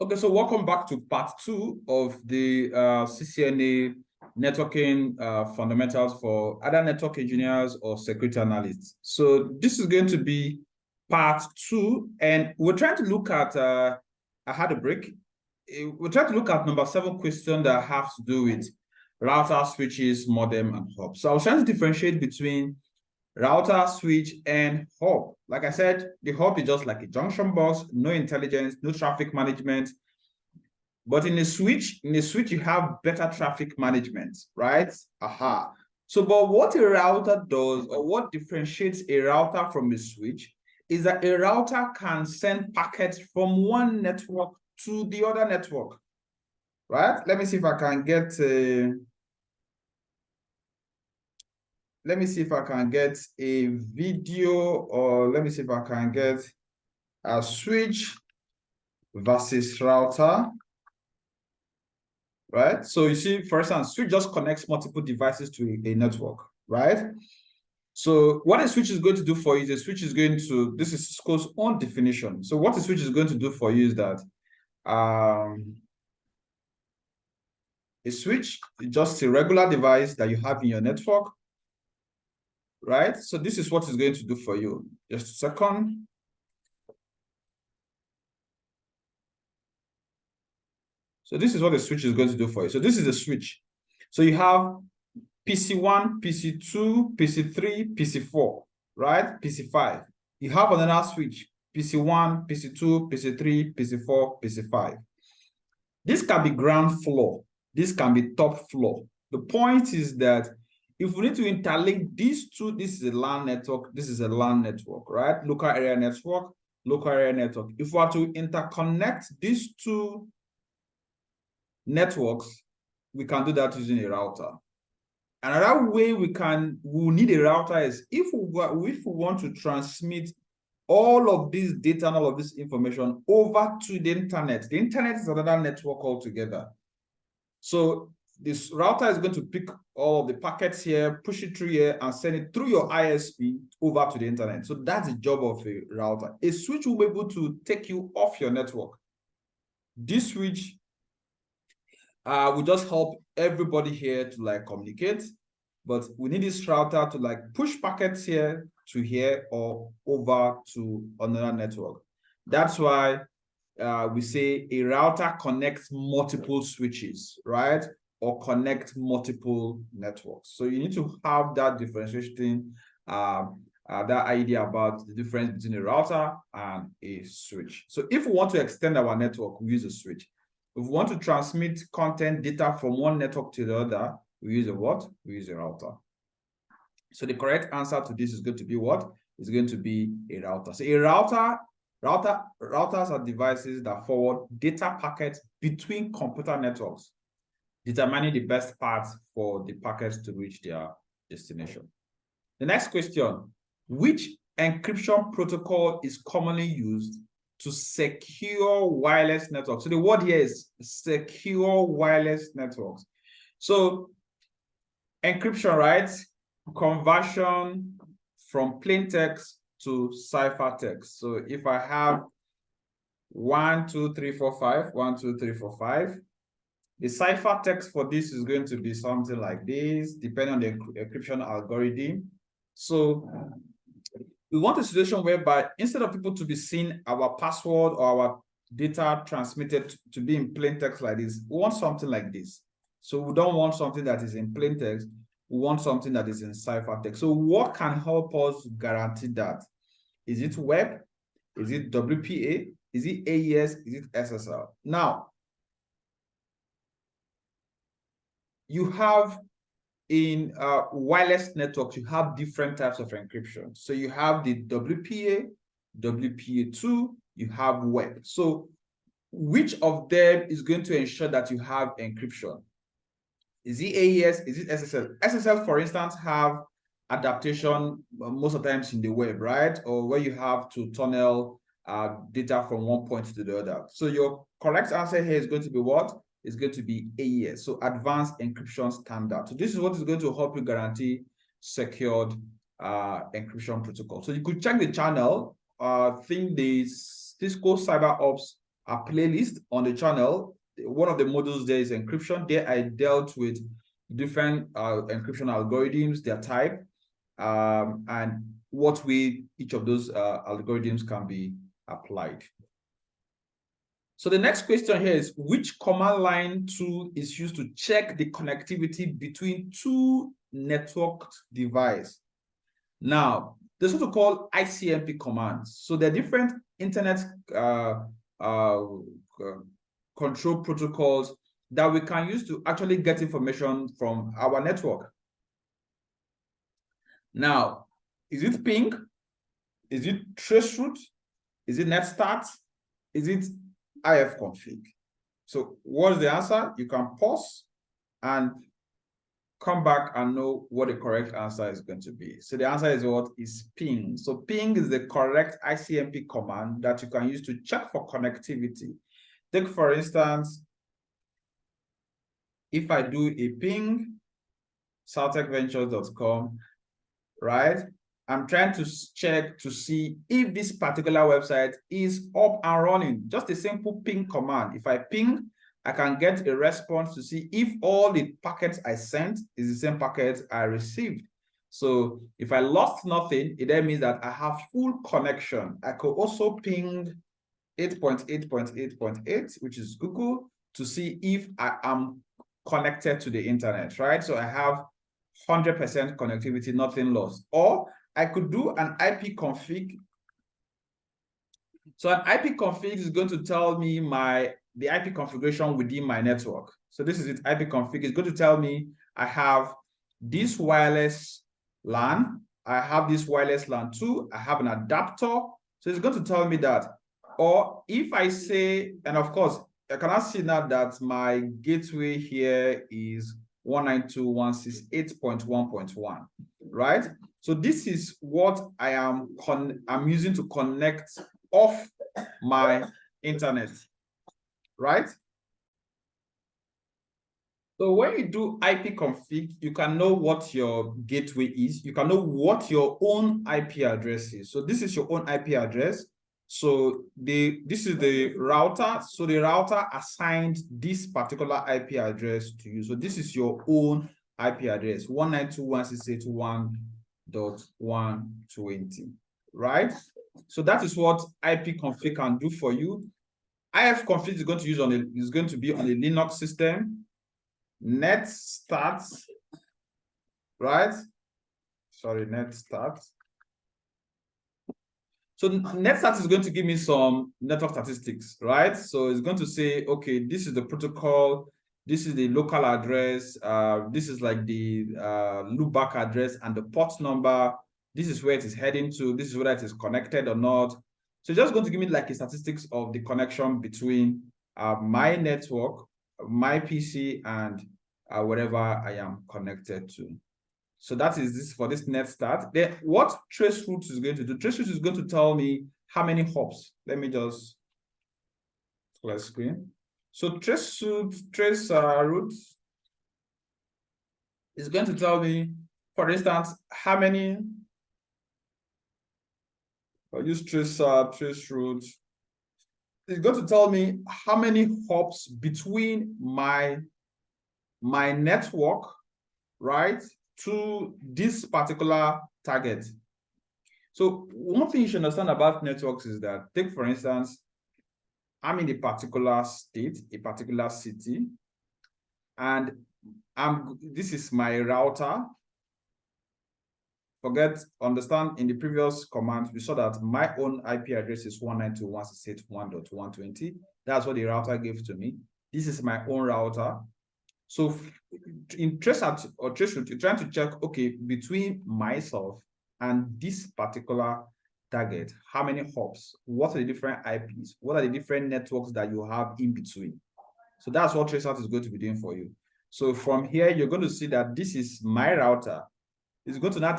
Okay, so welcome back to part 2 of the CCNA networking fundamentals for other network engineers or security analysts. So this is going to be part 2, and we're trying to look at, I had a break. We're trying to look at number 7 question that has to do with router, switches, modem, and hub. So I was trying to differentiate between router, switch, and hub. Like I said, the hub is just like a junction box, no intelligence, no traffic management. But in a switch, you have better traffic management, right? Aha. So, but what a router does, or what differentiates a router from a switch, is that a router can send packets from one network to the other network, right? Let me see if I can get let me see if I can get a video, or let me see if I can get a switch versus router, right? So you see, for instance, switch just connects multiple devices to a network, right? So what a switch is going to do for you is a switch is going to, this is Cisco's own definition. So what a switch is going to do for you is that a switch is just a regular device that you have in your network, right? So this is what it's going to do for you. Just a second. So this is what the switch is going to do for you. So this is a switch. So you have PC1, PC2, PC3, PC4, right? PC5. You have another switch, PC1, PC2, PC3, PC4, PC5. This can be ground floor. This can be top floor. The point is that if we need to interlink these two, this is a LAN network, this is a LAN network, right? Local area network, local area network. If we are to interconnect these two networks, we can do that using a router. Another way we'll need a router is if we want to transmit all of this data and all of this information over to the internet. The internet is another network altogether. So this router is going to pick all of the packets here, push it through here, and send it through your ISP over to the internet. So that's the job of a router. A switch will be able to take you off your network. This switch will just help everybody here to like communicate, but we need this router to like push packets here to here or over to another network. That's why we say a router connects multiple switches, right? Or connect multiple networks. So you need to have that differentiation, that idea about the difference between a router and a switch. So if we want to extend our network, we use a switch. If we want to transmit content data from one network to the other, we use a what? We use a router. So the correct answer to this is going to be what? It's going to be a router. So a routers are devices that forward data packets between computer networks, determining the best path for the packets to reach their destination. The next question, which encryption protocol is commonly used to secure wireless networks? So the word here is secure wireless networks. So encryption, right? Conversion from plain text to ciphertext. So if I have 1, 2, 3, 4, 5, 1, 2, 3, 4, 5, the ciphertext for this is going to be something like this, depending on the encryption algorithm. So we want a situation whereby instead of people to be seeing our password or our data transmitted to be in plain text like this, we want something like this. So we don't want something that is in plain text. We want something that is in ciphertext. So what can help us guarantee that? Is it web? Is it WPA? Is it AES? Is it SSL? Now, you have in wireless networks, you have different types of encryption. So you have the WPA, WPA2, you have web. So which of them is going to ensure that you have encryption? Is it AES? Is it SSL? SSL, for instance, have adaptation most of the times in the web, right? Or where you have to tunnel data from one point to the other. So your correct answer here is going to be what? It's going to be AES, so Advanced Encryption Standard. So this is what is going to help you guarantee secured encryption protocol. So you could check the channel. I think the Cisco Cyber Ops a playlist on the channel. One of the modules there is encryption. There I dealt with different encryption algorithms, their type, and what way each of those algorithms can be applied. So the next question here is, which command line tool is used to check the connectivity between two networked devices? Now, there's what we call ICMP commands. So there are different internet control protocols that we can use to actually get information from our network. Now, is it ping? Is it traceroute? Is it netstart? Is it ifconfig? So what's the answer? You can pause and come back and know what the correct answer is going to be. So the answer is what? Is ping. So ping is the correct ICMP command that you can use to check for connectivity. Take, for instance, if I do a ping southtechventures.com, right? I'm trying to check to see if this particular website is up and running. Just a simple ping command. If I ping, I can get a response to see if all the packets I sent is the same packets I received. So if I lost nothing, it then means that I have full connection. I could also ping 8.8.8.8, which is Google, to see if I am connected to the internet, right? So I have 100% connectivity, nothing lost. Or I could do an IP config. So an IP config is going to tell me the IP configuration within my network. So this is it. IP config is going to tell me I have this wireless LAN, I have this wireless LAN 2, I have an adapter. So it's going to tell me that. Or if I say, and of course, I cannot see now that my gateway here is 192.168.1.1, right? So this is what I'm using to connect off my internet, right? So when you do IP config, you can know what your gateway is. You can know what your own IP address is. So this is your own IP address. So this is the router. So the router assigned this particular IP address to you. So this is your own IP address, 192.168.1.120, right? So that is what IP config can do for you. ifconfig is going to be on a Linux system. Netstart, right? Sorry, netstart. So netstart is going to give me some network statistics, right? So it's going to say, okay, this is the protocol, this is the local address, this is like the loopback address and the port number. This is where it is heading to. This is whether it is connected or not. So it's just going to give me like a statistics of the connection between my network, my PC, and whatever I am connected to. So that is this for this netstart. Then what traceroute is going to do? Traceroute is going to tell me how many hops. Let me just clear screen. So traceroute is going to tell me, for instance, how many. I'll use traceroute. It's going to tell me how many hops between my network, right, to this particular target. So one thing you should understand about networks is that, take for instance, I'm in a particular state, a particular city, and this is my router. Understand in the previous command, we saw that my own IP address is 192.168.1.120. That's what the router gave to me. This is my own router. So in traceroute, you're trying to check, okay, between myself and this particular target, how many hops, what are the different IPs, what are the different networks that you have in between. So that's what traceroute is going to be doing for you. So from here, you're going to see that this is my router. It's going to now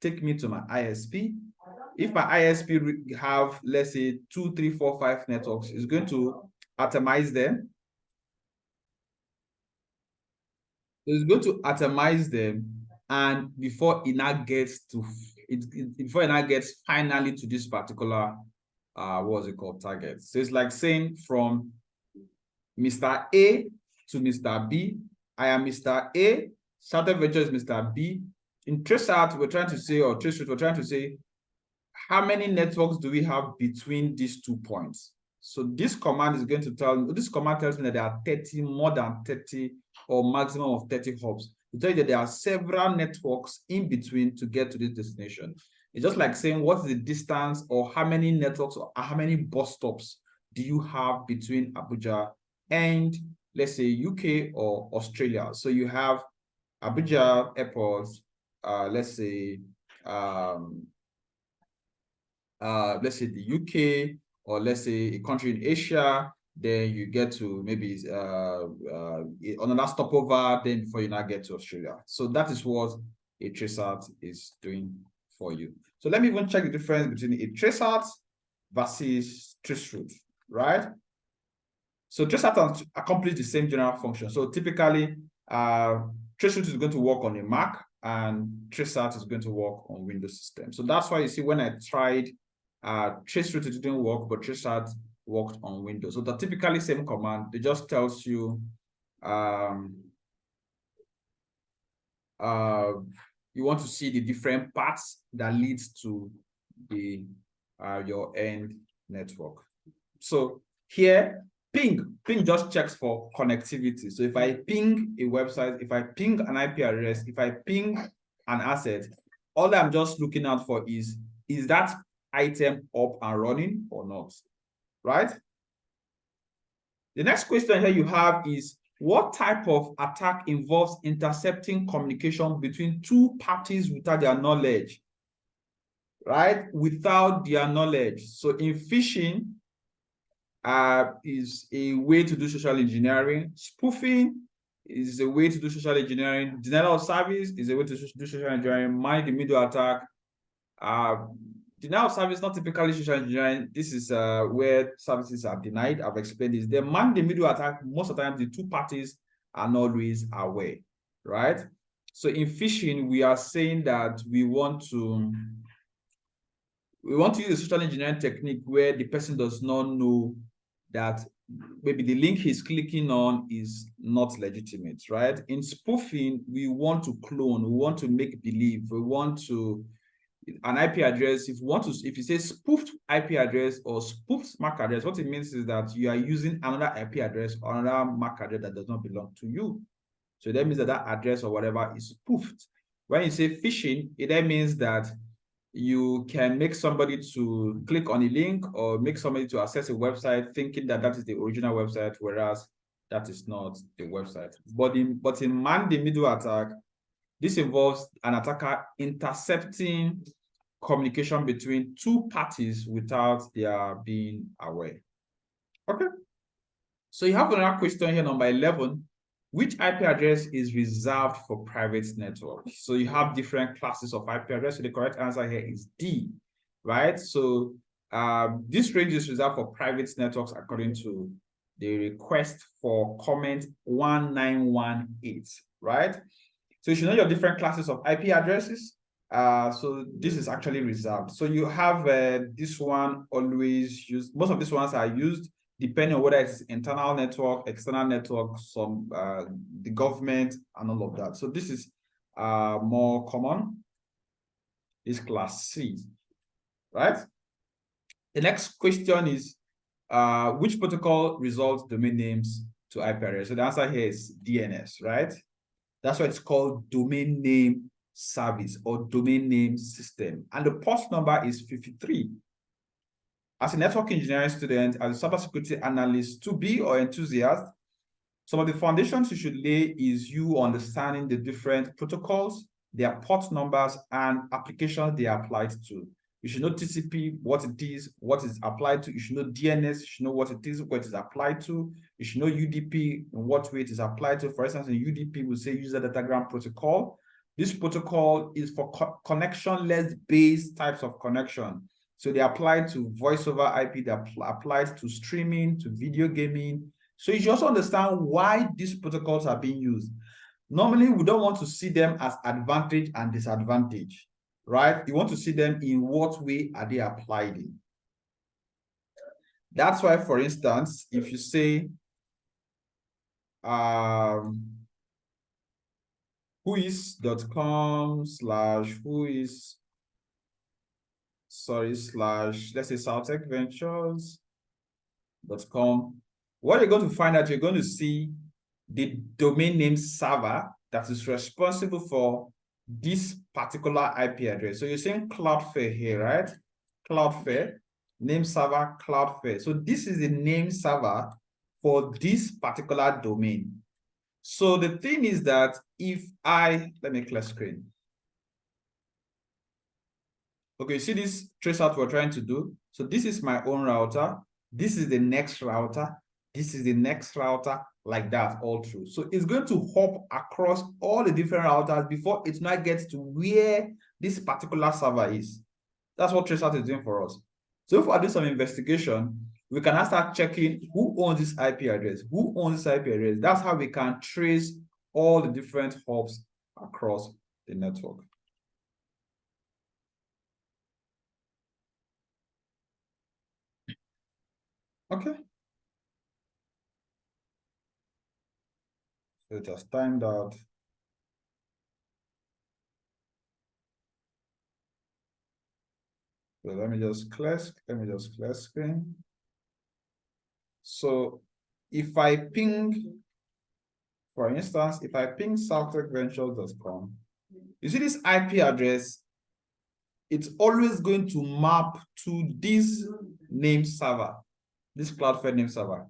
take me to my ISP. If my ISP have, let's say, 2, 3, 4, 5 networks, it's going to atomize them. It's going to atomize them, and before it now gets finally to this particular what's it called, target. So it's like saying from Mr. A to Mr. B. I am Mr. A, Startup Venture is Mr. B. In TraceOut, we're trying to say, or TraceRoute, we're trying to say, how many networks do we have between these 2 points? So this command is going to tell me, this command tells me that there are 30, more than 30, or maximum of 30 hubs. It tells you that there are several networks in between to get to this destination. It's just like saying, what is the distance, or how many networks, or how many bus stops do you have between Abuja and, let's say, UK or Australia? So you have Abuja airport, let's say the UK, or let's say a country in Asia, then you get to maybe another stopover, then before you now get to Australia. So that is what a traceout is doing for you. So let me even check the difference between a traceout versus traceroute, right? So traceout accomplishes the same general function. So typically, traceroute is going to work on a Mac, and traceout is going to work on Windows system. So that's why you see when I tried traceroute, it didn't work, but traceout worked on Windows. So the typically same command. It just tells you you want to see the different paths that leads to the your end network. So here, ping just checks for connectivity. So if I ping a website, if I ping an IP address, if I ping an asset, all I'm just looking out for is that item up and running or not, right? The next question here you have is, what type of attack involves intercepting communication between two parties without their knowledge, right? Without their knowledge. So in phishing, is a way to do social engineering. Spoofing is a way to do social engineering. Denial of service is a way to do social engineering. Man-in-the-middle attack. Denial of service, not typically social engineering. This is where services are denied. I've explained this. The man-in-the-middle attack, most of the time, the two parties are not always aware, right? So in phishing, we are saying that we want to use a social engineering technique where the person does not know that maybe the link he's clicking on is not legitimate, right? In spoofing, we want to clone, we want to make believe, we want to an IP address. If you say spoofed IP address or spoofed MAC address, what it means is that you are using another IP address or another MAC address that does not belong to you. So that means that that address or whatever is spoofed. When you say phishing, it then means that you can make somebody to click on a link or make somebody to access a website thinking that that is the original website, whereas that is not the website. But in man-in-the-middle attack, this involves an attacker intercepting communication between two parties without their being aware. Okay. So you have another question here, number 11. Which IP address is reserved for private networks? So you have different classes of IP address. So the correct answer here is D, right? So this range is reserved for private networks according to the request for comment 1918, right? So you should know your different classes of IP addresses. So this is actually reserved. So you have this one always used. Most of these ones are used depending on whether it's internal network, external network, some the government, and all of that. So this is more common. Is class C, right? The next question is, which protocol resolves domain names to IP address? So the answer here is DNS, right? That's why it's called domain name service or domain name system. And the port number is 53. As a network engineering student, as a cybersecurity analyst, to be or enthusiast, some of the foundations you should lay is you understanding the different protocols, their port numbers, and applications they are applied to. You should know TCP, what it is applied to. You should know DNS, you should know what it is applied to. You should know UDP, and what way it is applied to. For instance, in UDP, we say user datagram protocol. This protocol is for connectionless based types of connection. So they apply to voice over IP, that applies to streaming, to video gaming. So you should also understand why these protocols are being used. Normally, we don't want to see them as advantage and disadvantage, right? You want to see them in what way are they applied in. That's why, for instance, if you say whois.com slash whois, sorry, slash, let's say soutechventures.com, what you're going to find out, you're going to see the domain name server that is responsible for this particular IP address. So you're saying Cloudflare here, right? Cloudflare, name server, Cloudflare. So this is the name server for this particular domain. So the thing is that if let me clear screen. Okay, see this trace out we're trying to do? So this is my own router. This is the next router. This is the next router, like that all through. So it's going to hop across all the different routers before it now gets to where this particular server is. That's what traceout is doing for us. So if I do some investigation, we can now start checking who owns this IP address, who owns this IP address. That's how we can trace all the different hubs across the network. Okay. So it has timed out. So let me just clear screen. So if I ping, for instance, if I ping soutechventures.com, you see this IP address, it's always going to map to this name server, this Cloudflare name server.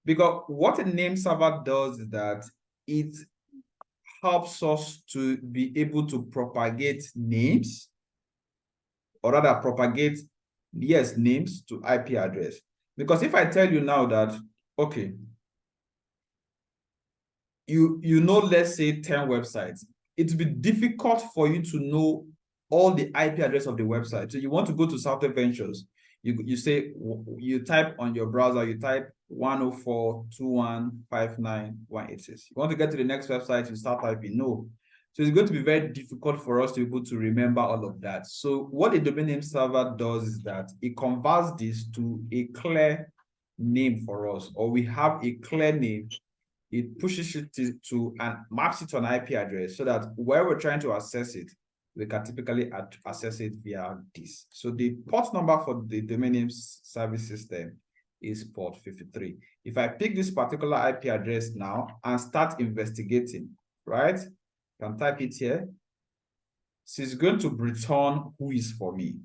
Because what a name server does is that it helps us to be able to propagate names, or rather propagate, yes, names to IP address. Because if I tell you now that, okay, you know, let's say 10 websites, it will be difficult for you to know all the IP address of the website. So you want to go to Soutech Ventures, you say, you type on your browser, you type 104.21.59.186. You want to get to the next website, you start typing. No. So it's going to be very difficult for us to be able to remember all of that. So what the domain name server does is that it converts this to a clear name for us, or we have a clear name. It pushes it to and maps it to an IP address so that where we're trying to access it, we can typically access it via this. So the port number for the domain name service system is port 53. If I pick this particular IP address now and start investigating, right? I can type it here. So it's going to return whois for me.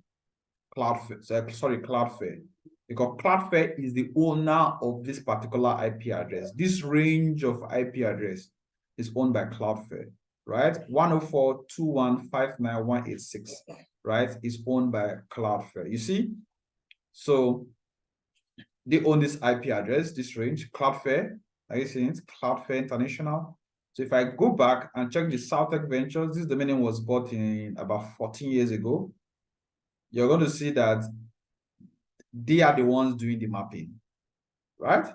Cloudflare, sorry, Cloudflare. Because Cloudflare is the owner of this particular IP address. This range of IP address is owned by Cloudflare, right? 104.21.59.186, right? Is owned by Cloudflare. You see? So they own this IP address, this range, Cloudflare. Are you seeing it? Cloudflare International. So if I go back and check the Soutech Ventures, this domain name was bought in about 14 years ago. You're going to see that they are the ones doing the mapping, right?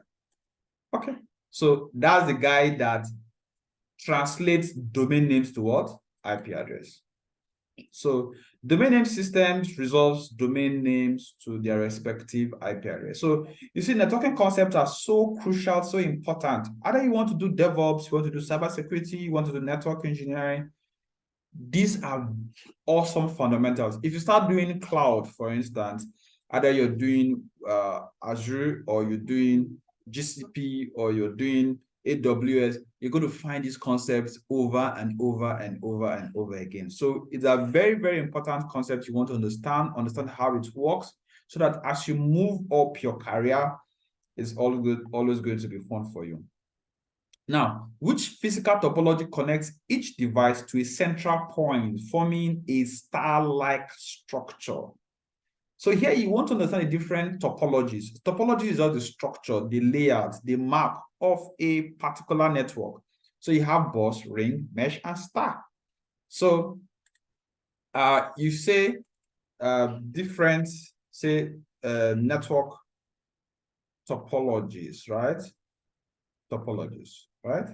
Okay. So that's the guy that translates domain names to what? IP address. So domain name systems resolves domain names to their respective IP address. So you see, networking concepts are so crucial, so important. Either you want to do DevOps, you want to do cybersecurity, you want to do network engineering. These are awesome fundamentals. If you start doing cloud, for instance, either you're doing Azure, or you're doing GCP, or you're doing AWS, you're going to find these concepts over and over and over and over again. So it's a very, very important concept you want to understand how it works, so that as you move up your career, it's always going to be fun for you. Now, which physical topology connects each device to a central point, forming a star-like structure? So here you want to understand the different topologies. Topology is just the structure, the layout, the map of a particular network. So you have bus, ring, mesh, and star. So you say different, say, network topologies, right? Topologies, right?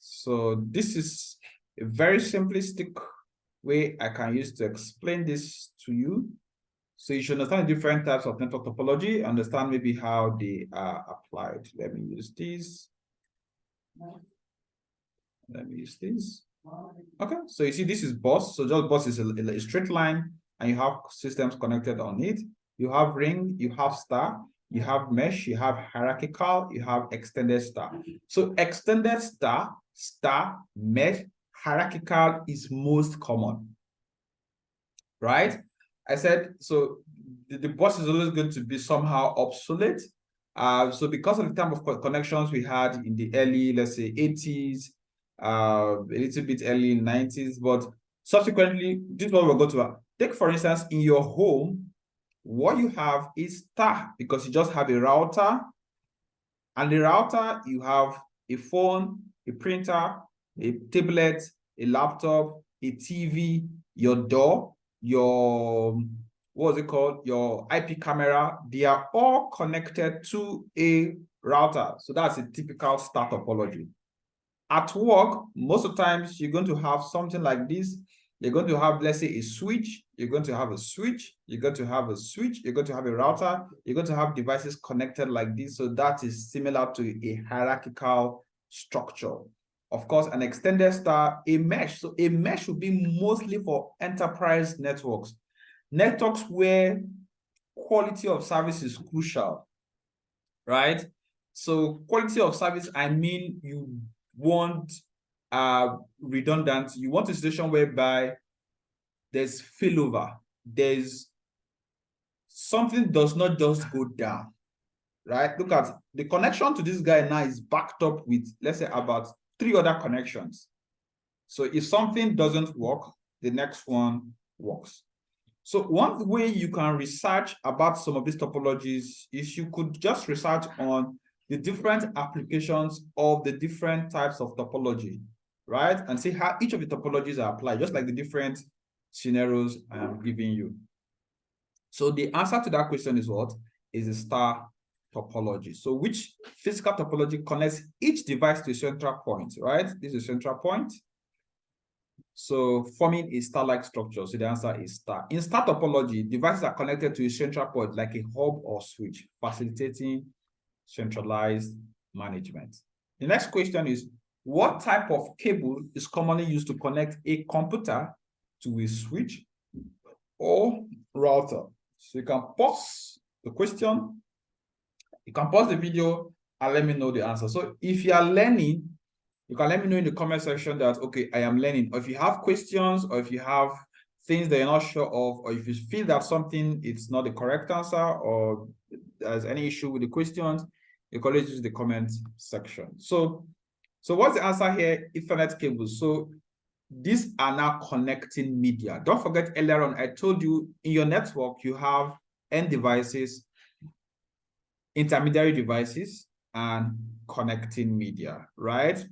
So this is a very simplistic way I can use to explain this to you. So you should understand the different types of network topology, understand maybe how they are applied. Let me use this. Let me use this. Okay, so you see this is bus. So just bus is a straight line, and you have systems connected on it. You have ring, you have star, you have mesh, you have hierarchical, you have extended star. So extended star, mesh, hierarchical is most common, right? I said, so the bus is always going to be somehow obsolete. So because of the type of connections we had in the early, let's say 80s, a little bit early 90s, but subsequently, this is what we're going to take. For instance, in your home, what you have is star, because you just have a router, and the router, you have a phone, a printer, a tablet, a laptop, a TV, your door, your, what was it called? Your IP camera. They are all connected to a router. So that's a typical star topology. At work, most of the times you're going to have something like this. You're going to have, let's say, a switch. You're going to have a switch. You're going to have a switch. You're going to have a router. You're going to have devices connected like this. So that is similar to a hierarchical structure. Of course, an extended star, a mesh. So a mesh would be mostly for enterprise networks. Networks where quality of service is crucial, right? So quality of service, I mean, you want redundant. You want a situation whereby there's failover. There's something does not just go down, right? Look at the connection to this guy now is backed up with, let's say, about 3 other connections. So if something doesn't work, the next one works. So one way you can research about some of these topologies is you could just research on the different applications of the different types of topology, right? And see how each of the topologies are applied, just like the different scenarios I am giving you. So the answer to that question is what? Is a star topology. So which physical topology connects each device to a central point, right? This is a central point. So forming a star-like structure. So the answer is star. In star topology, devices are connected to a central point like a hub or switch, facilitating centralized management. The next question is, what type of cable is commonly used to connect a computer to a switch or router? So you can pause the question, you can pause the video and let me know the answer. So if you are learning, you can let me know in the comment section that, okay, I am learning. Or if you have questions, or if you have things that you're not sure of, or if you feel that something is not the correct answer, or there's any issue with the questions, you can always use the comment section. So what's the answer here? Ethernet cables. So these are now connecting media. Don't forget earlier on, I told you in your network, you have end devices, intermediary devices, and connecting media, right?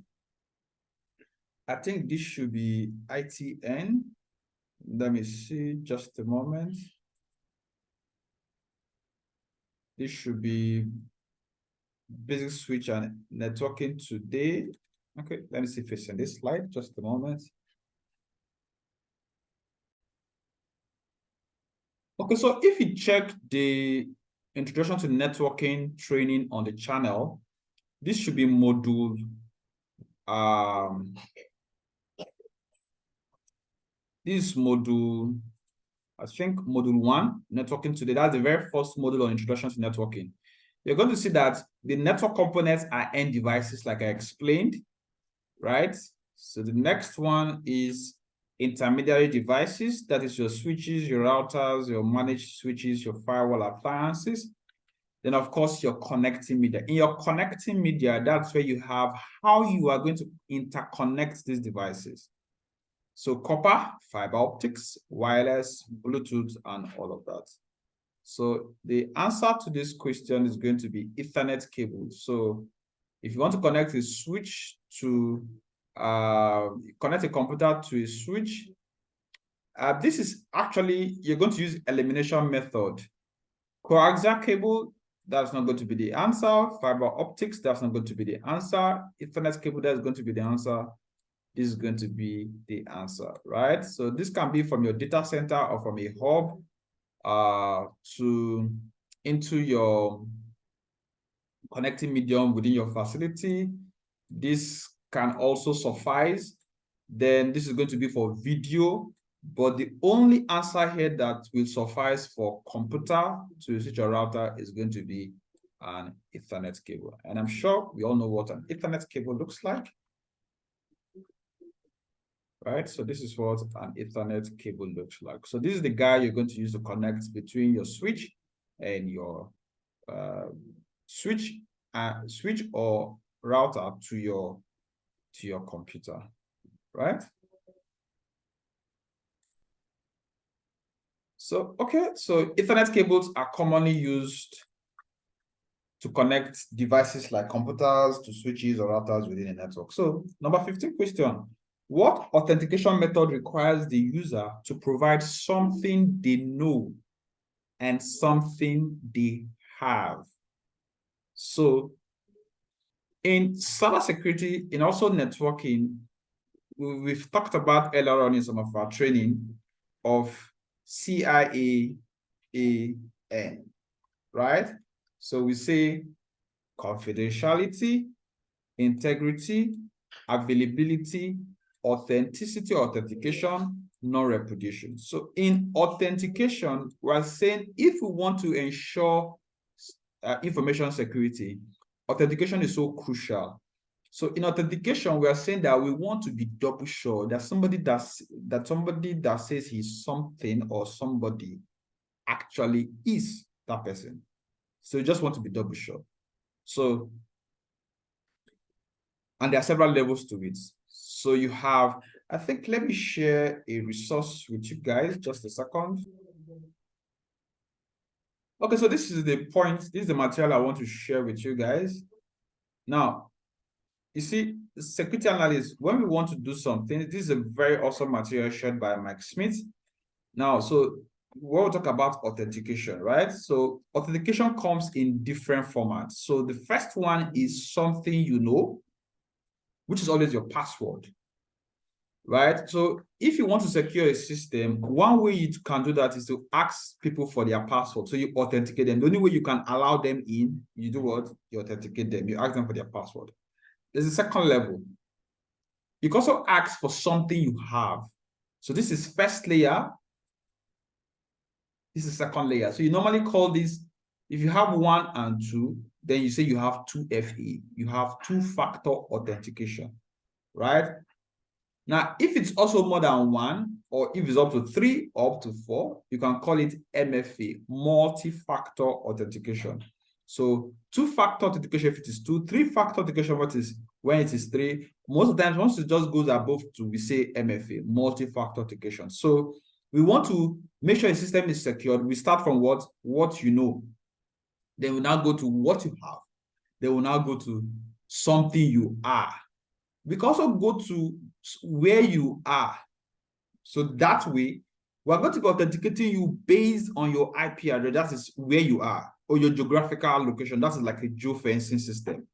I think this should be ITN. Let me see, just a moment. This should be basic switch and networking today. Okay, let me see if it's in this slide, just a moment. Okay, so if you check the introduction to networking training on the channel, this should be module this is module, I think module 1, networking today. That's the very first module on introduction to networking. You're going to see that the network components are end devices, like I explained, right? So the next one is intermediary devices. That is your switches, your routers, your managed switches, your firewall appliances. Then, of course, your connecting media. In your connecting media, that's where you have how you are going to interconnect these devices. So copper, fiber optics, wireless, Bluetooth, and all of that. So the answer to this question is going to be Ethernet cable. So if you want to connect a switch to, connect a computer to a switch, this is actually, you're going to use elimination method. Coaxial cable, that's not going to be the answer. Fiber optics, that's not going to be the answer. Ethernet cable, that's going to be the answer. This is going to be the answer, right? So this can be from your data center or from a hub. to into your connecting medium within your facility. This can also suffice. Then this is going to be for video, but the only answer here that will suffice for computer to switch a router is going to be an Ethernet cable. And I'm sure we all know what an Ethernet cable looks like, right? So this is what an Ethernet cable looks like. So this is the guy you're going to use to connect between your switch and your switch or router to your computer, right? So okay, so Ethernet cables are commonly used to connect devices like computers to switches or routers within a network. So number 15 question: what authentication method requires the user to provide something they know and something they have? So in cybersecurity, in also networking, we've talked about earlier on in some of our training of CIAAN, right? So we say confidentiality, integrity, availability, authenticity, authentication, non-repudiation. So in authentication, we're saying if we want to ensure information security, authentication is so crucial. So in authentication, we are saying that we want to be double sure that somebody that says he's something or somebody actually is that person. So you just want to be double sure. So, and there are several levels to it. So you have, I think, let me share a resource with you guys, just a second. Okay, so this is the point, this is the material I want to share with you guys. Now, you see, security analyst, when we want to do something, this is a very awesome material shared by Mike Smith. Now, so we'll talk about authentication, right? So authentication comes in different formats. So the first one is something you know, which is always your password, right? So if you want to secure a system, one way you can do that is to ask people for their password. So you authenticate them. The only way you can allow them in, you do what? You authenticate them. You ask them for their password. There's a second level. You can also ask for something you have. So this is first layer. This is second layer. So you normally call this, if you have 1 and 2, then you say you have 2FA. You have two-factor authentication, right? Now, if it's also more than 1, or if it's up to 3 or up to 4, you can call it MFA, multi-factor authentication. So two-factor authentication if it is 2, three-factor authentication when it is 3. Most of the times, once it just goes above 2, we say MFA, multi-factor authentication. So we want to make sure the system is secured. We start from what you know. Then we now go to what you have. Then we now go to something you are. We can also go to where you are. So that way, we're going to be authenticating you based on your IP address. That is where you are, or your geographical location. That is like a geofencing system.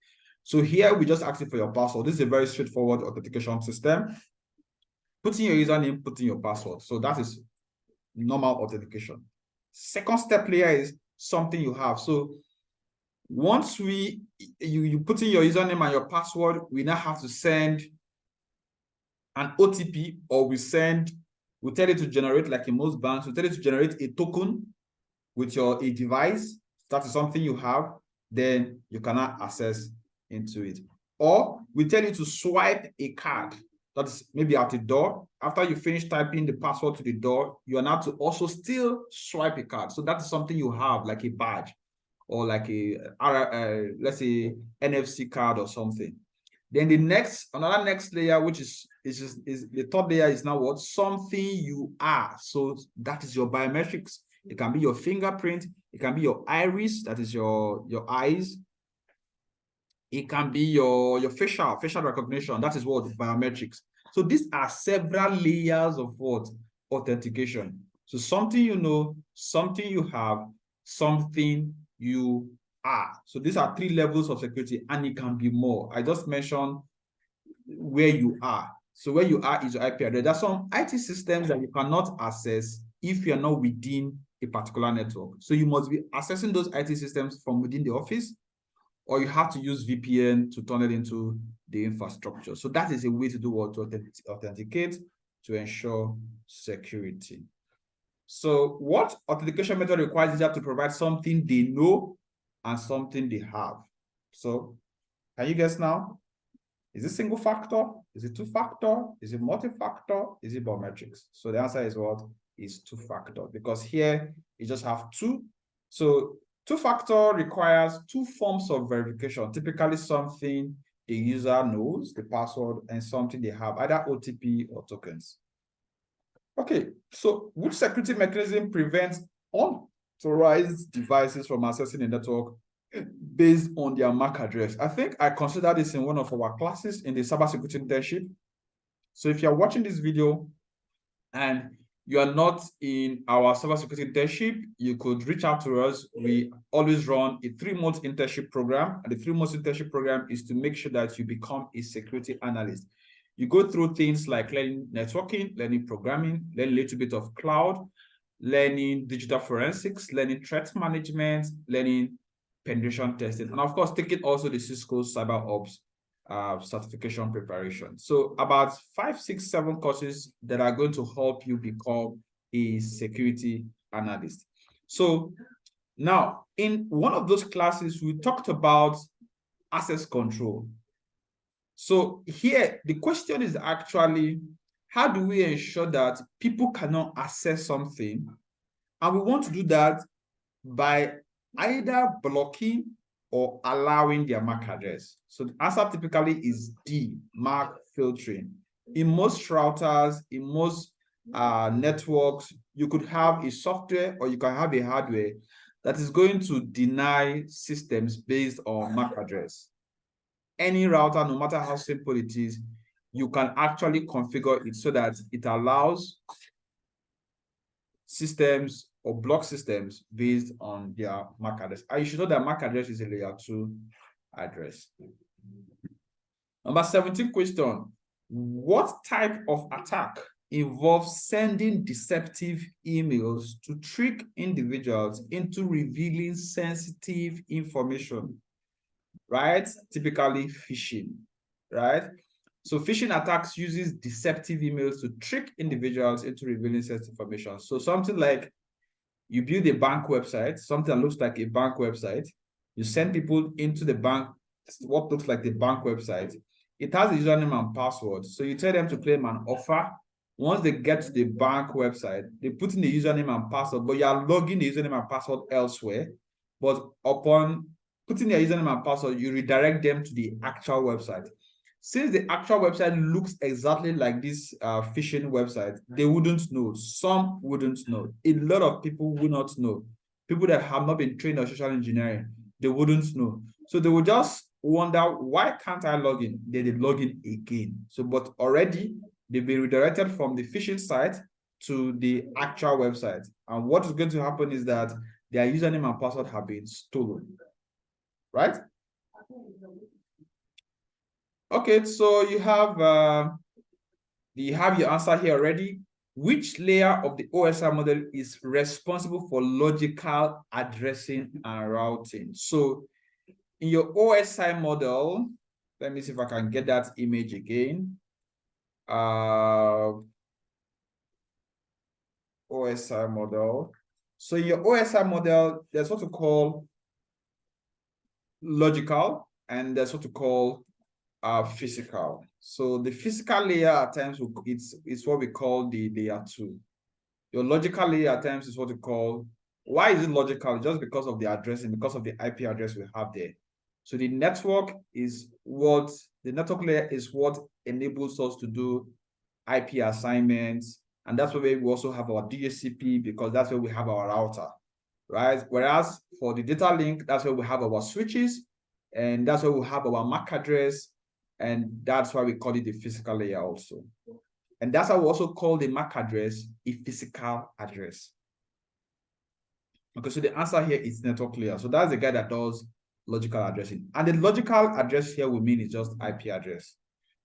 So here we just ask you for your password. This is a very straightforward authentication system. Put in your username, put in your password. So that is normal authentication. Second step layer is something you have. So once you put in your username and your password, we now have to send an OTP, or we tell it to generate, like in most banks, we tell it to generate a token with a device. That is something you have, then you cannot access into it. Or we tell you to swipe a card. That is maybe at the door. After you finish typing the password to the door, you are now to also still swipe a card. So that is something you have, like a badge, or like let's say NFC card or something. Then another next layer, which is the third layer, is now what? Something you are. So that is your biometrics. It can be your fingerprint. It can be your iris. That is your eyes. It can be your facial recognition. That is what? Biometrics. So these are several layers of what? Authentication. So something you know, something you have, something you are. So these are 3 levels of security, and it can be more. I just mentioned where you are. So where you are is your IP address. There are some IT systems that you cannot access if you're not within a particular network. So you must be accessing those IT systems from within the office, or you have to use VPN to turn it into the infrastructure. So that is a way to do what? To authenticate, to ensure security. So what authentication method requires is you have to provide something they know and something they have. So can you guess now? Is it single factor? Is it two-factor? Is it multi-factor? Is it biometrics? So the answer is what? Is two-factor, because here you just have two. So two-factor requires two forms of verification, typically something the user knows, the password, and something they have, either OTP or tokens. Okay, so which security mechanism prevents unauthorized devices from accessing the network based on their MAC address? I think I considered this in one of our classes in the cybersecurity internship. So if you're watching this video and you are not in our cybersecurity internship, you could reach out to us. We always run a 3-month internship program, and the 3-month internship program is to make sure that you become a security analyst. You go through things like learning networking, learning programming, learning a little bit of cloud, learning digital forensics, learning threat management, learning penetration testing, and of course, taking also the Cisco CyberOps certification preparation. So about 5, 6, 7 courses that are going to help you become a security analyst. So now, in one of those classes, we talked about access control. So here, the question is actually, how do we ensure that people cannot access something? And we want to do that by either blocking or allowing their MAC address. So the answer typically is D, MAC filtering. In most routers, in most networks, you could have a software or you can have a hardware that is going to deny systems based on MAC address. Any router, no matter how simple it is, you can actually configure it so that it allows systems or block systems based on their MAC address. And you should know that MAC address is a layer 2 address. Number 17 question. What type of attack involves sending deceptive emails to trick individuals into revealing sensitive information? Right? Typically phishing, right? So phishing attacks uses deceptive emails to trick individuals into revealing sensitive information. So something like you build a bank website, something that looks like a bank website, you send people into the bank, what looks like the bank website. It has a username and password. So you tell them to claim an offer. Once they get to the bank website, they put in the username and password, but you are logging the username and password elsewhere. But upon putting their username and password, you redirect them to the actual website. Since the actual website looks exactly like this phishing website, they wouldn't know. Some wouldn't know. A lot of people would not know. People that have not been trained on social engineering, they wouldn't know. So they would just wonder, why can't I log in? Then they log in again. So, but already they've been redirected from the phishing site to the actual website. And what is going to happen is that their username and password have been stolen. Right? Okay, so you have your answer here already. Which layer of the OSI model is responsible for logical addressing and routing? So in your OSI model, let me see if I can get that image again. OSI model. So in your OSI model, there's what we call logical, and there's what we call physical. So the physical layer at times it's what we call the layer 2. Your logical layer at times is what we call. Why is it logical? Just because of the addressing, because of the IP address we have there. So the network layer is what enables us to do IP assignments, and that's where we also have our DHCP, because that's where we have our router, right? Whereas for the data link, that's where we have our switches, and that's where we have our MAC address, and that's why we call it the physical layer also. And that's how we also call the MAC address a physical address. Okay, so the answer here is network layer. So that's the guy that does logical addressing. And the logical address here we mean is just IP address,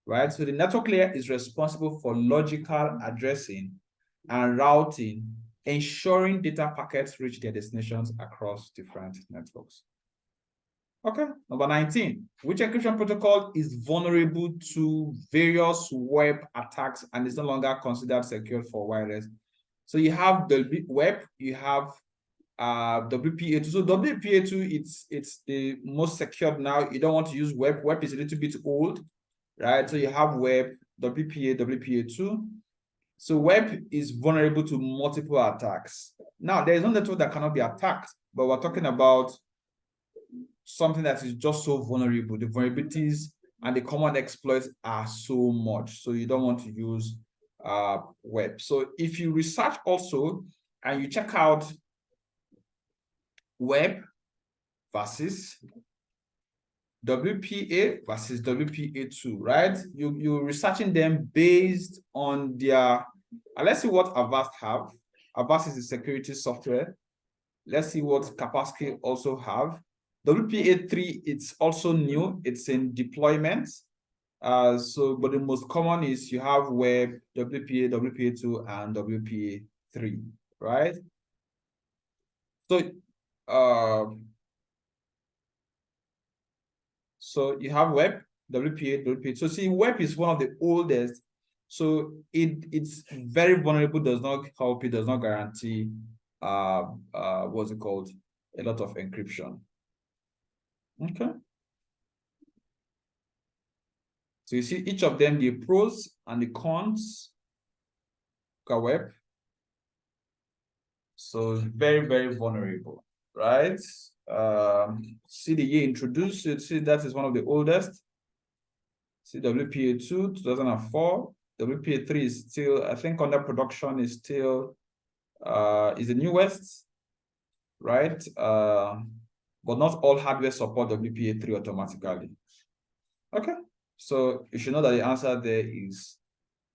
right? So the network layer is responsible for logical addressing and routing ensuring data packets reach their destinations across different networks. Okay, number 19, which encryption protocol is vulnerable to various web attacks and is no longer considered secure for wireless? So you have the web, you have WPA2. So WPA2, it's the most secured now. You don't want to use web. Web is a little bit old, right? So you have web, WPA, WPA2. So web is vulnerable to multiple attacks. Now, there is no network that cannot be attacked, but we're talking about something that is just so vulnerable. The vulnerabilities and the common exploits are so much. So you don't want to use web. So if you research also and you check out web versus WPA versus WPA2, right? You're researching them based on their, let's see what Avast have. Avast is a security software. Let's see what Kapasky also have. WPA3, it's also new. It's in deployment. But the most common is you have web, WPA, WPA2, and WPA3, right? So you have web, WPA, WPA. So see, web is one of the oldest. So it's very vulnerable, does not help you, does not guarantee what's it called? A lot of encryption. Okay. So you see each of them, the pros and the cons. Web. So very, very vulnerable, right? See the year introduced, you see that is one of the oldest. See WPA2, 2004. WPA3 is still, I think under production is still, is the newest, right? But not all hardware support WPA3 automatically. Okay, so you should know that the answer there is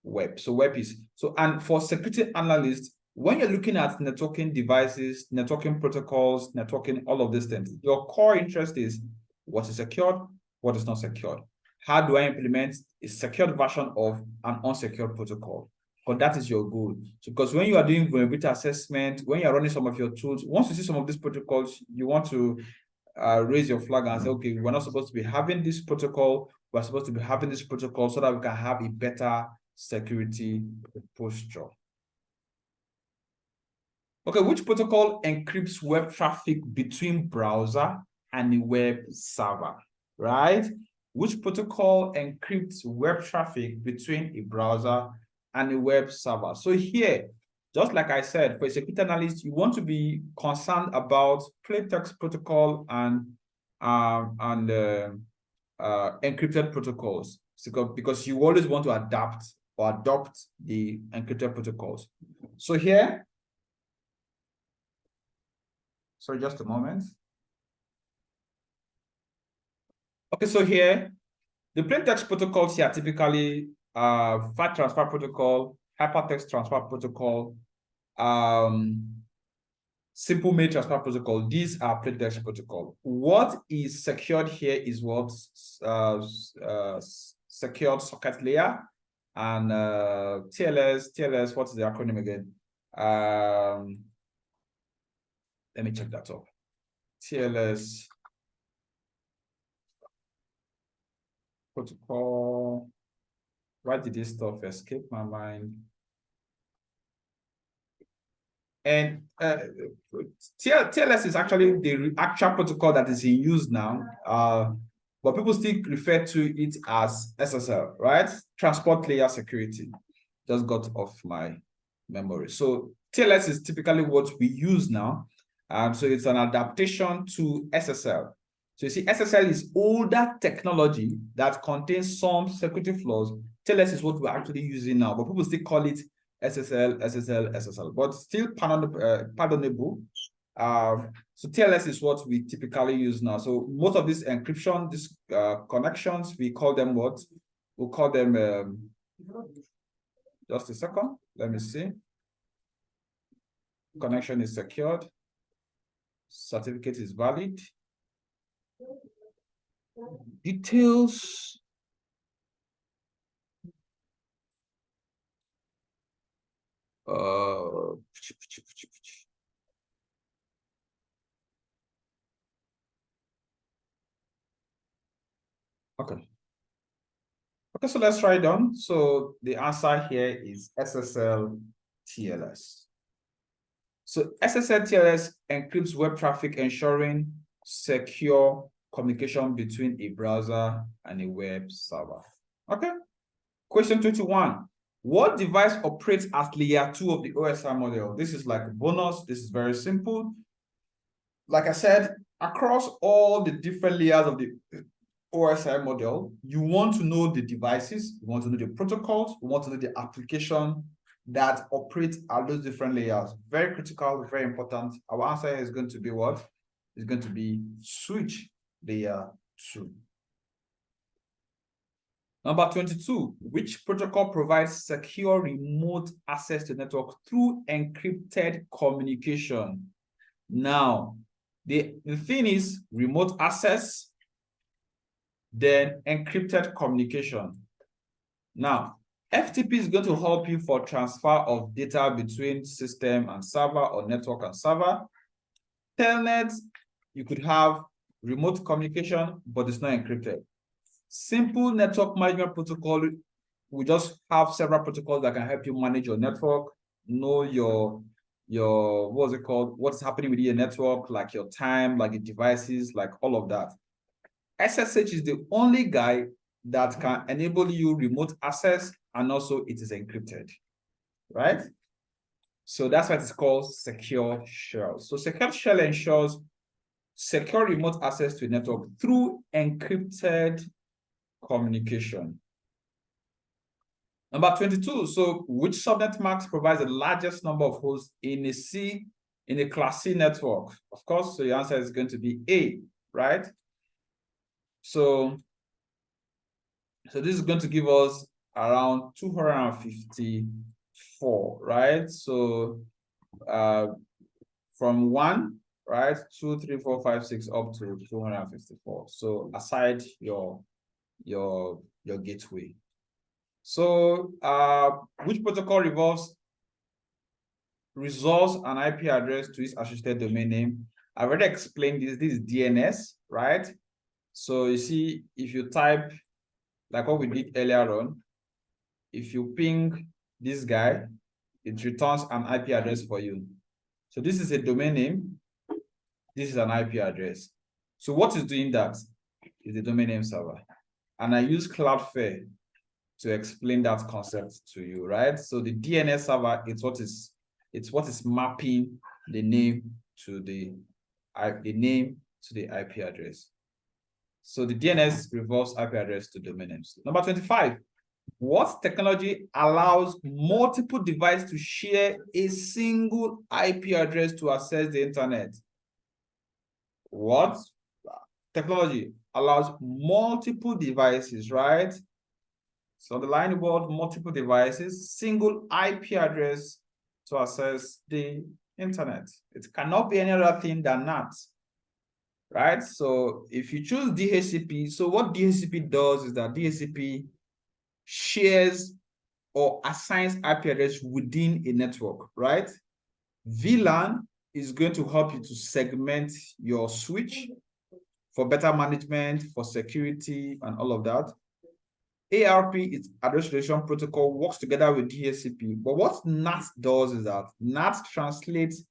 web. So web is, so, and for security analysts, when you're looking at networking devices, networking protocols, networking, all of these things, your core interest is what is secured, what is not secured. How do I implement a secured version of an unsecured protocol? Because that is your goal. So, because when you are doing vulnerability assessment, when you're running some of your tools, once you see some of these protocols, you want to raise your flag and say, okay, we're not supposed to be having this protocol. We're supposed to be having this protocol so that we can have a better security posture. Okay, which protocol encrypts web traffic between browser and the web server, right? Which protocol encrypts web traffic between a browser and a web server? So here, just like I said, for a security analyst, you want to be concerned about plain text protocol and encrypted protocols, because you always want to adapt or adopt the encrypted protocols. So here, sorry, just a moment. Okay, so here, the plain text protocols here are typically file transfer protocol, hypertext transfer protocol, simple mail transfer protocol. These are plain text protocol. What is secured here is what secured socket layer and TLS. What is the acronym again? Let me check that up. TLS protocol. Why did this stuff escape my mind? And TLS is actually the actual protocol that is in use now, but people still refer to it as SSL, right? Transport layer security. Just got off my memory. So TLS is typically what we use now. So it's an adaptation to SSL. So you see, SSL is older technology that contains some security flaws. TLS is what we're actually using now, but people still call it SSL, but still pardonable. So TLS is what we typically use now. So most of these encryption, these connections, we call them what? We'll call them, just a second, let me see. Connection is secured. Certificate is valid. Details. Uh, okay. Okay, so let's try it on. So the answer here is SSL TLS. So SSL TLS encrypts web traffic, ensuring secure communication between a browser and a web server. Okay. Question 21. What device operates at layer 2 of the OSI model? This is like a bonus. This is very simple. Like I said, across all the different layers of the OSI model, you want to know the devices, you want to know the protocols, you want to know the application that operates at those different layers. Very critical, very important. Our answer is going to be what? It's going to be switch layer 2. Number 22, which protocol provides secure remote access to network through encrypted communication? Now, the thing is remote access, then encrypted communication. Now, FTP is going to help you for transfer of data between system and server or network and server. Telnet, you could have remote communication, but it's not encrypted. Simple network management protocol, we just have several protocols that can help you manage your network, know your what's it called, what's happening within your network, like your time, like the devices, like all of that. SSH is the only guy that can enable you remote access, and also it is encrypted, right? So that's why it's called secure shell. So secure shell ensures secure remote access to a network through encrypted communication. Number 22, so which subnet mask provides the largest number of hosts in a class C network? Of course, so the answer is going to be A, right? So this is going to give us around 254, right? So from 1, right, 2, 3, 4, 5, 6 up to 254. So aside your gateway. So which protocol resolves an IP address to its associated domain name? I already explained this. This is DNS, right? So you see, if you type like what we did earlier on, if you ping this guy, it returns an IP address for you. So this is a domain name. This is an IP address. So what is doing that is the domain name server. And I use Cloudflare to explain that concept to you, right? So the DNS server, it's what is mapping the name to the IP address. So the DNS revolves IP address to domain names. Number 25, what technology allows multiple devices to share a single IP address to access the internet? What technology allows multiple devices, right? So the line word multiple devices, single IP address to access the internet. It cannot be any other thing than that, right? So if you choose DHCP, so what DHCP does is that DHCP shares or assigns IP address within a network, right? VLAN is going to help you to segment your switch for better management, for security, and all of that. ARP, its address relation protocol, works together with DHCP. But what NAT does is that NAT translates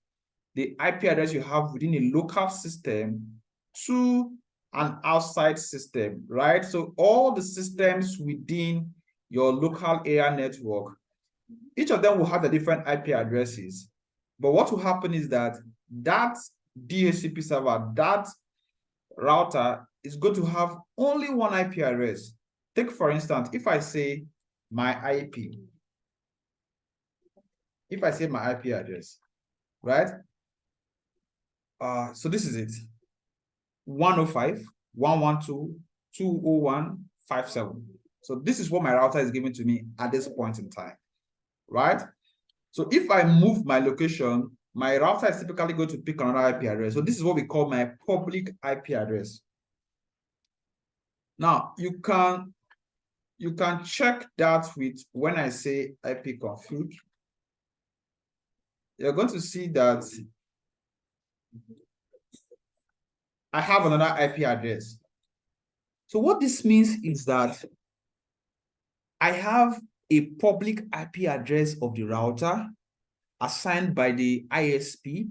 the IP address you have within a local system to an outside system, right? So all the systems within your local area network, each of them will have the different IP addresses. But what will happen is that that DHCP server, that router is going to have only one IP address. Take, for instance, if I say my IP, if I say my IP address, right? So this is it. 105.112.201.57. So this is what my router is giving to me at this point in time, right? So if I move my location, my router is typically going to pick another IP address. So this is what we call my public IP address. Now, you can check that with when I say IP config. you're going to see that I have another IP address. So what this means is that I have a public IP address of the router assigned by the ISP.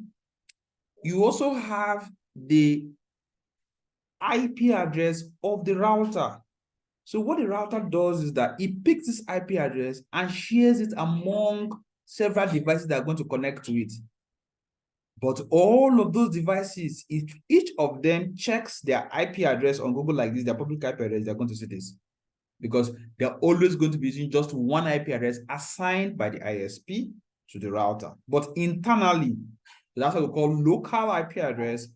You also have the IP address of the router. So what the router does is that it picks this IP address and shares it among several devices that are going to connect to it. But all of those devices, if each of them checks their IP address on Google like this, their public IP address, they're going to see this. Because they're always going to be using just one IP address assigned by the ISP to the router. But internally, that's what we call local IP address,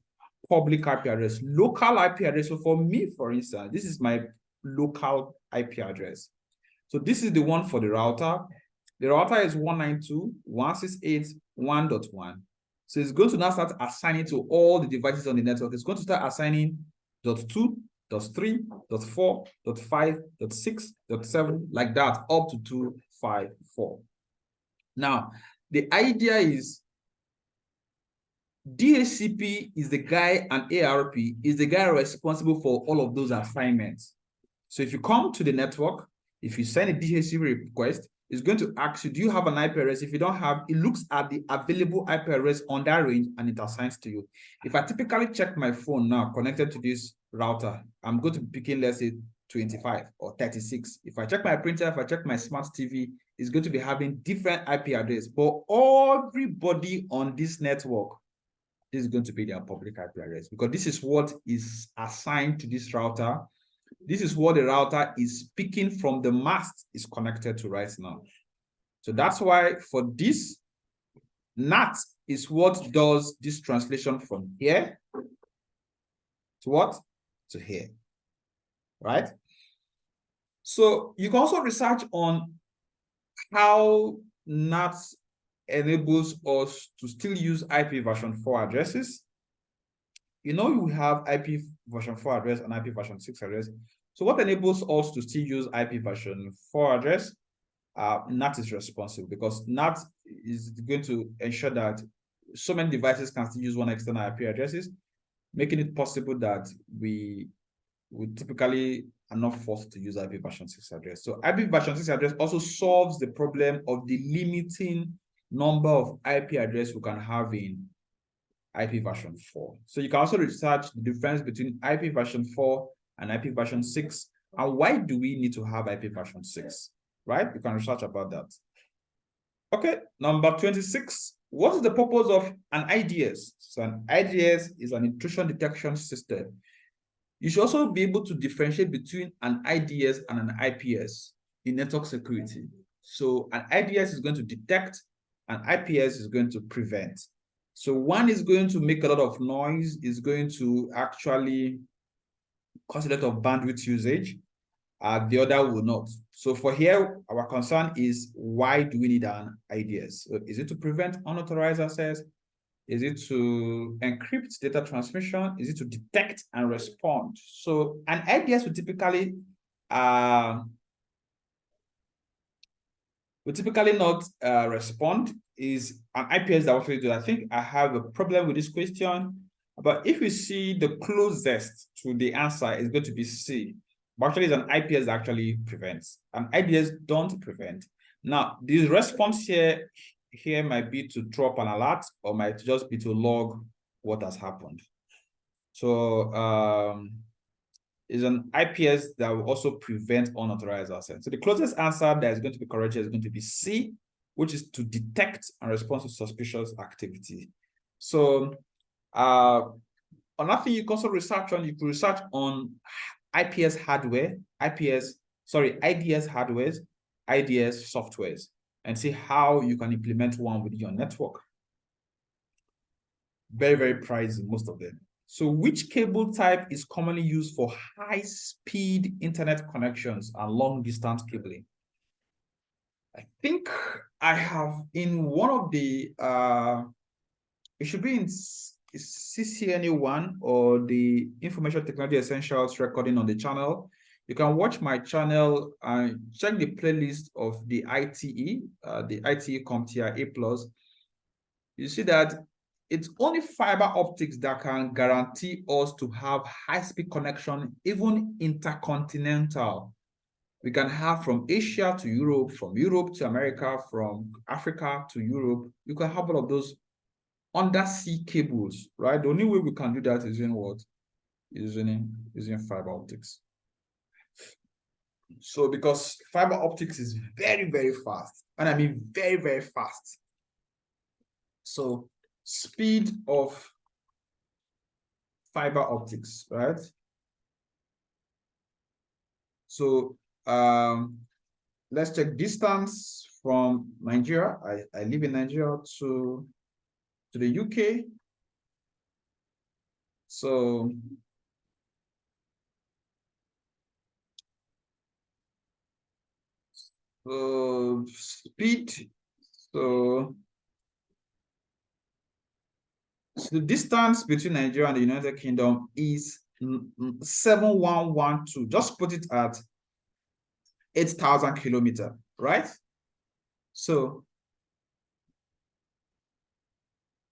public IP address. Local IP address, so for me, for instance, this is my local IP address. So this is the one for the router. The router is 192.168.1.1. So it's going to now start assigning to all the devices on the network. It's going to start assigning .2, .3, .4, .5, .6, .7, like that, up to 254. Now, the idea is DHCP is the guy and ARP is the guy responsible for all of those assignments. So if you come to the network, if you send a DHCP request, it's going to ask you, do you have an IP address? If you don't have, it looks at the available IP address on that range and it assigns to you. If I typically check my phone now connected to this router, I'm going to be picking, let's say, 25 or 36. If I check my printer, if I check my smart TV, it's going to be having different IP address. But everybody on this network, this is going to be their public IP address because this is what is assigned to this router. This is what the router is picking from the mast is connected to right now. So that's why for this, NAT is what does this translation from here to what? To here, right? So you can also research on how NAT enables us to still use IP version 4 addresses. You know, you have IP version 4 address and IP version 6 address. So what enables us to still use IP version 4 address? NAT is responsible because NAT is going to ensure that so many devices can still use one external IP addresses, making it possible that we typically are not forced to use IP version 6 address. So IP version 6 address also solves the problem of the limiting number of IP address we can have in IP version 4. So you can also research the difference between IP version 4 and IP version 6, and why do we need to have IP version 6, right? You can research about that. Okay, number 26. What is the purpose of an IDS? So an IDS is an intrusion detection system. You should also be able to differentiate between an IDS and an IPS in network security. So an IDS is going to detect, and IPS is going to prevent. So one is going to make a lot of noise, is going to actually cause a lot of bandwidth usage. The other will not. So for here, our concern is, why do we need an IDS? So is it to prevent unauthorized access? Is it to encrypt data transmission? Is it to detect and respond? So an IDS would typically not respond. Is an IPS that actually do. I think I have a problem with this question, but if you see the closest to the answer is going to be C. But actually, it's an IPS that actually prevents. An IDS don't prevent. Now, the response here might be to drop an alert, or might just be to log what has happened. So is an IPS that will also prevent unauthorized access. So the closest answer that is going to be correct is going to be C, which is to detect and respond to suspicious activity. So another thing you can also research on, you can research on IPS hardware, IDS hardwares, IDS softwares, and see how you can implement one within your network. Very, very pricey, most of them. So which cable type is commonly used for high-speed internet connections and long-distance cabling? I think I have in one of the, it should be in CCNA 1 or the Information Technology Essentials recording on the channel. You can watch my channel and check the playlist of the ITE CompTIA A+. you see that it's only fiber optics that can guarantee us to have high-speed connection, even intercontinental. We can have from Asia to Europe, from Europe to America, from Africa to Europe. You can have all of those undersea cables, right? The only way we can do that is in what? Using fiber optics. So because fiber optics is very, very fast, and I mean very, very fast. So speed of fiber optics, right? So let's check distance from Nigeria. I live in Nigeria to the UK. So speed. So the distance between Nigeria and the United Kingdom is 7112. Just put it at 8,000 kilometers, right? So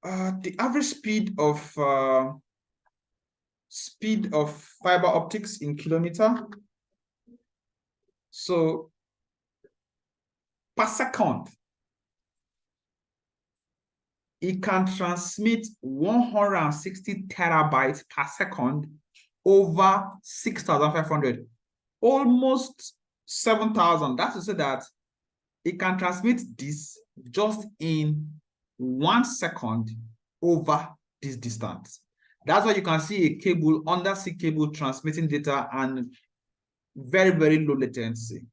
the average speed of fiber optics in kilometer. So per second, it can transmit 160 terabytes per second over 6,500, almost 7,000. That's to say that it can transmit this just in 1 second over this distance. That's why you can see a cable, undersea cable, transmitting data and very, very low latency.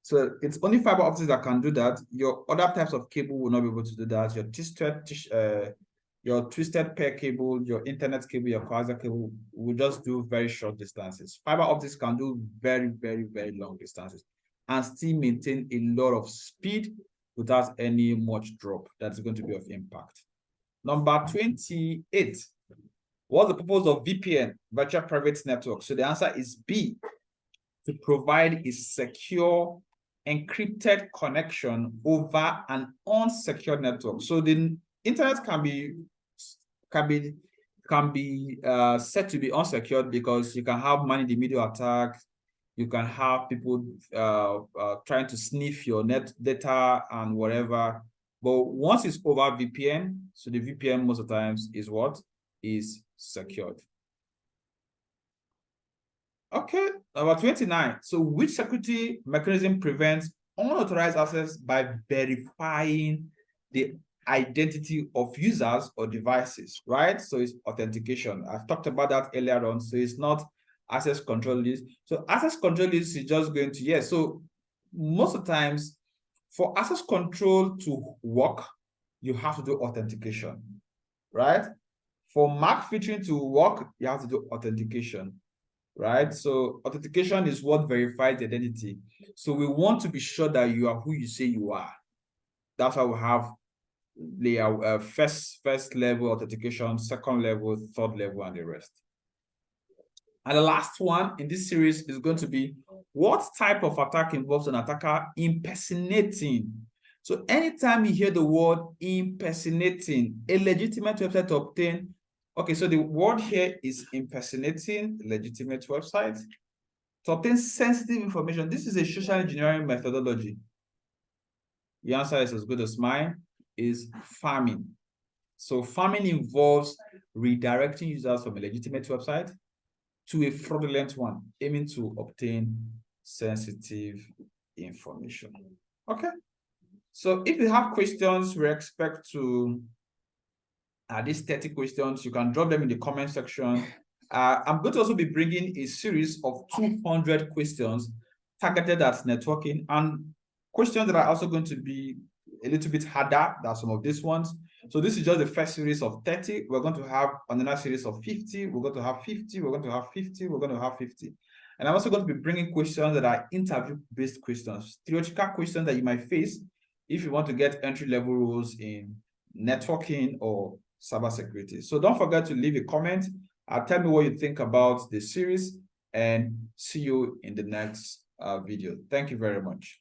So it's only fiber optics that can do that. Your other types of cable will not be able to do that. Your twisted pair cable, your internet cable, your coaxial cable will just do very short distances. Fiber optics can do very, very, very long distances and still maintain a lot of speed without any much drop that's going to be of impact. Number 28. What's the purpose of VPN, virtual private network? So the answer is B, to provide a secure encrypted connection over an unsecured network. So the internet can be said to be unsecured because you can have man-in-the-middle attack. You can have people trying to sniff your net data and whatever. But once it's over VPN, so the VPN most of the times is what? Is secured. Okay, number 29. So which security mechanism prevents unauthorized access by verifying the identity of users or devices, right? So it's authentication. I've talked about that earlier on. So it's not access control list. So access control list is just going to, yes. So most of the times for access control to work, you have to do authentication, right? For MAC filtering to work, you have to do authentication, right? So authentication is what verifies the identity. So we want to be sure that you are who you say you are. That's why we have the first level authentication, second level, third level, and the rest. And the last one in this series is going to be, what type of attack involves an attacker impersonating? So anytime you hear the word impersonating a legitimate website to obtain, okay, so the word here is impersonating legitimate website to obtain sensitive information. This is a social engineering methodology. The answer is as good as mine, is farming. So farming involves redirecting users from a legitimate website to a fraudulent one, aiming to obtain sensitive information. Okay. So if you have questions, we expect to these 30 questions, you can drop them in the comment section. I'm going to also be bringing a series of 200 questions targeted at networking, and questions that are also going to be a little bit harder than some of these ones. So this is just the first series of 30. We're going to have another series of 50. We're going to have 50. We're going to have 50. We're going to have 50. And I'm also going to be bringing questions that are interview-based questions, theoretical questions that you might face if you want to get entry-level roles in networking or cybersecurity. So don't forget to leave a comment. Tell me what you think about the series, and see you in the next video. Thank you very much.